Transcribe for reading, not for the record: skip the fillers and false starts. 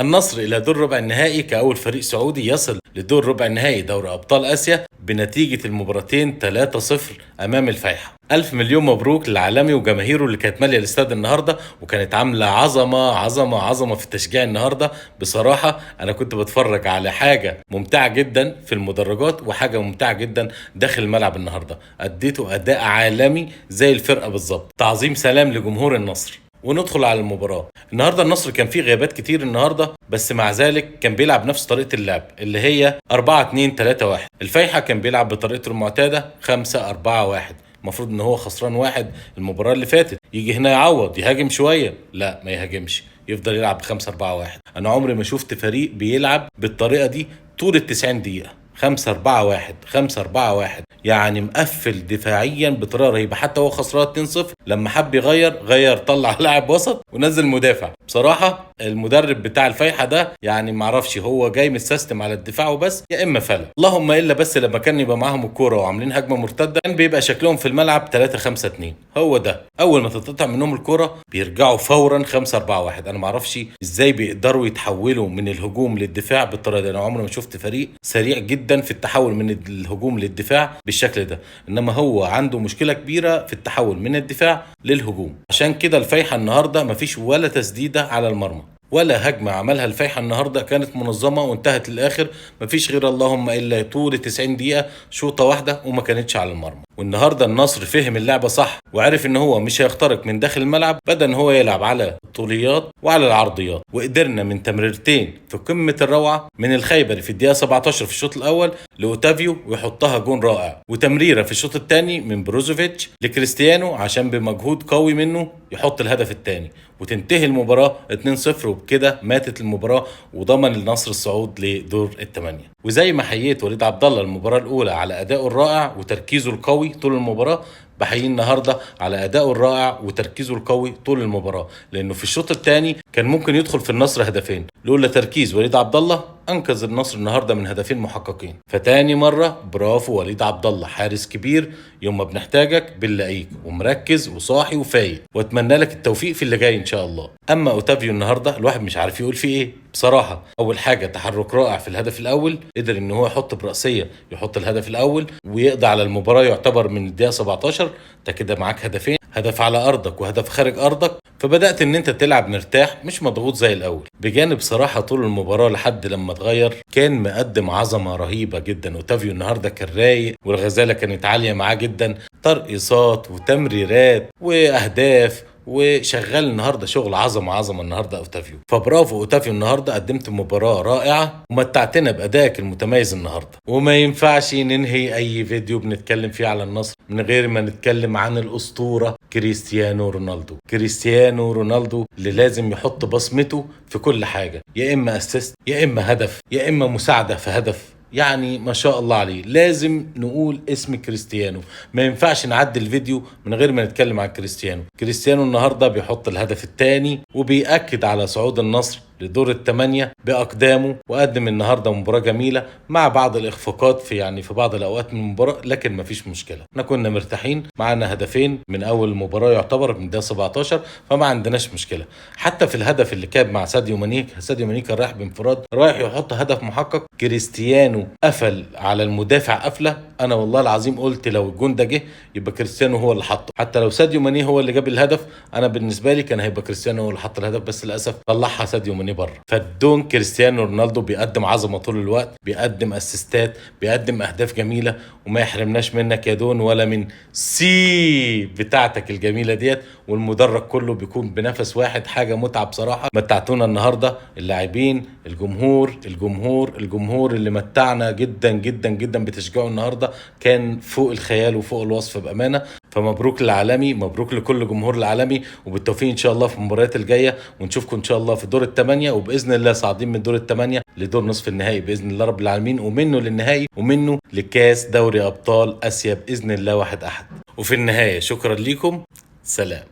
النصر إلى دور ربع النهائي كأول فريق سعودي يصل لدور ربع النهائي دوري أبطال آسيا بنتيجة المباراتين 3-0 أمام الفيحاء. ألف مليون مبروك للعالمي وجماهيره اللي كانت مالية الاستاد النهاردة، وكانت عاملة عظمة عظمة عظمة في التشجيع النهاردة. بصراحة أنا كنت بتفرج على حاجة ممتعة جدا في المدرجات وحاجة ممتعة جدا داخل الملعب النهاردة. أديته أداء عالمي زي الفرقة بالظبط. تعظيم سلام لجمهور النصر. وندخل على المباراة النهارده. النصر كان فيه غيابات كتير النهارده، بس مع ذلك كان بيلعب نفس طريقة اللعب اللي هي 4-2-3-1. الفيحاء كان بيلعب بطريقته المعتادة 5-4-1. المفروض ان هو خسران واحد المباراة اللي فاتت، يجي هنا يعوض يهاجم شوية، لا ما يهاجمش، يفضل يلعب ب5-4-1. انا عمري ما شفت فريق بيلعب بالطريقة دي طول ال90 دقيقة. 5-4-1 5-4-1، يعني مقفل دفاعيا بطريقه رهيبه. حتى هو خسران 2-0 لما حب يغير طلع لاعب وسط ونزل مدافع. بصراحه المدرب بتاع الفيحاء ده يعني معرفش هو جاي متسيستم على الدفاع وبس يا اما فلا، اللهم الا بس لما كان يبقى معاهم الكوره وعاملين هجمه مرتده كان بيبقى شكلهم في الملعب 3-5-2. هو ده اول ما تتقطع منهم الكوره بيرجعوا فورا 5-4-1. انا معرفش ازاي بيقدروا يتحولوا من الهجوم للدفاع بالطريقه دي. انا عمري ما شفت فريق سريع جدا في التحول من الهجوم للدفاع بالشكل ده، انما هو عنده مشكله كبيره في التحول من الدفاع للهجوم. عشان كده الفيحاء النهارده مفيش ولا تسديده على المرمى ولا هجمه عملها الفيحاء النهارده كانت منظمه وانتهت للاخر. مفيش غير اللهم الا طول 90 دقيقه شوطه واحده وما كانتش على المرمى. والنهارده النصر فهم اللعبه صح وعرف ان هو مش هيخترق من داخل الملعب، بدا ان هو يلعب على الطوليات وعلى العرضيات. وقدرنا من تمريرتين في قمه الروعه من الخيبري في الدقيقه 17 في الشوط الاول لاوتافيو ويحطها جون رائع، وتمريره في الشوط الثاني من بروزوفيتش لكريستيانو عشان بمجهود قوي منه يحط الهدف الثاني، وتنتهي المباراه 2-0. وبكده ماتت المباراه وضمن النصر الصعود لدور الثمانيه. وزي ما حييت وليد عبد الله المباراه الاولى على ادائه الرائع وتركيزه القوي طول المباراه، بحييه النهارده على ادائه الرائع وتركيزه القوي طول المباراه، لانه في الشوط الثاني كان ممكن يدخل في النصر هدفين لولا تركيز وليد عبد الله. انقذ النصر النهارده من هدفين محققين. فتاني مره برافو وليد عبد الله، حارس كبير. يوم ما بنحتاجك بنلاقيك ومركز وصاحي وفايق، واتمنى لك التوفيق في اللي جاي ان شاء الله. اما اوتافيو النهارده الواحد مش عارف يقول فيه ايه بصراحه. اول حاجه تحرك رائع في الهدف الاول، قدر ان هو يحط براسيه يحط الهدف الاول ويقضي على المباراه يعتبر من الدقيقه 17. انت كده معاك هدفين، هدف على ارضك وهدف خارج ارضك، فبدات ان انت تلعب مرتاح مش مضغوط زي الاول. بجانب صراحه طول المباراه لحد لما اتغير كان مقدم عظمه رهيبه جدا. اوتافيو النهارده كان رايق والغزاله كانت عاليه معاه جدا، ترقيصات وتمريرات واهداف، وشغال النهارده شغل عظمه النهارده اوتافيو. فبرافو اوتافيو، النهارده قدمت مباراه رائعه ومتعتنا بادائك المتميز النهارده. وما ينفعش ننهي اي فيديو بنتكلم فيه على النصر من غير ما نتكلم عن الاسطوره كريستيانو رونالدو. كريستيانو رونالدو اللي لازم يحط بصمته في كل حاجه، يا اما اسيست يا اما هدف يا اما مساعده في هدف. يعني ما شاء الله عليه، لازم نقول اسم كريستيانو. ما ينفعش نعدي الفيديو من غير ما نتكلم عن كريستيانو. كريستيانو النهارده بيحط الهدف الثاني وبيأكد على صعود النصر لدور الثمانية بأقدامه، وقدم النهارده مباراة جميلة مع بعض الإخفاقات في بعض الأوقات من المباراة، لكن ما فيش مشكلة. احنا كنا مرتاحين، معنا هدفين من أول المباراة يعتبر من الدقيقة 17، فما عندناش مشكلة. حتى في الهدف اللي كان مع ساديو ماني كان رايح بانفراد رايح يحط هدف محقق، كريستيانو قفل على المدافع قفلة. انا والله العظيم قلت لو الجون ده جه يبقى كريستيانو هو اللي حطه، حتى لو ساديو ماني هو اللي جاب الهدف انا بالنسبه لي كان هيبقى كريستيانو هو اللي حط الهدف، بس للاسف طلعها ساديو ماني بره. فالدون كريستيانو رونالدو بيقدم عظمه طول الوقت، بيقدم اسيستات، بيقدم اهداف جميله، وما يحرمناش منك يا دون ولا من سي بتاعتك الجميله ديت. والمدرج كله بيكون بنفس واحد، حاجه متعه بصراحه. متعتونا النهارده اللاعبين، الجمهور اللي متعنا جدا جدا جدا بتشجيعه النهارده كان فوق الخيال وفوق الوصف بامانه. فمبروك للعالمي، مبروك لكل جمهور العالمي، وبالتوفيق ان شاء الله في المباريات الجايه، ونشوفكم ان شاء الله في دور الثمانيه، وباذن الله صاعدين من دور الثمانيه لدور نصف النهائي باذن الله رب العالمين، ومنه للنهائي ومنه لكاس دوري ابطال اسيا باذن الله واحد احد. وفي النهايه شكرا لكم، سلام.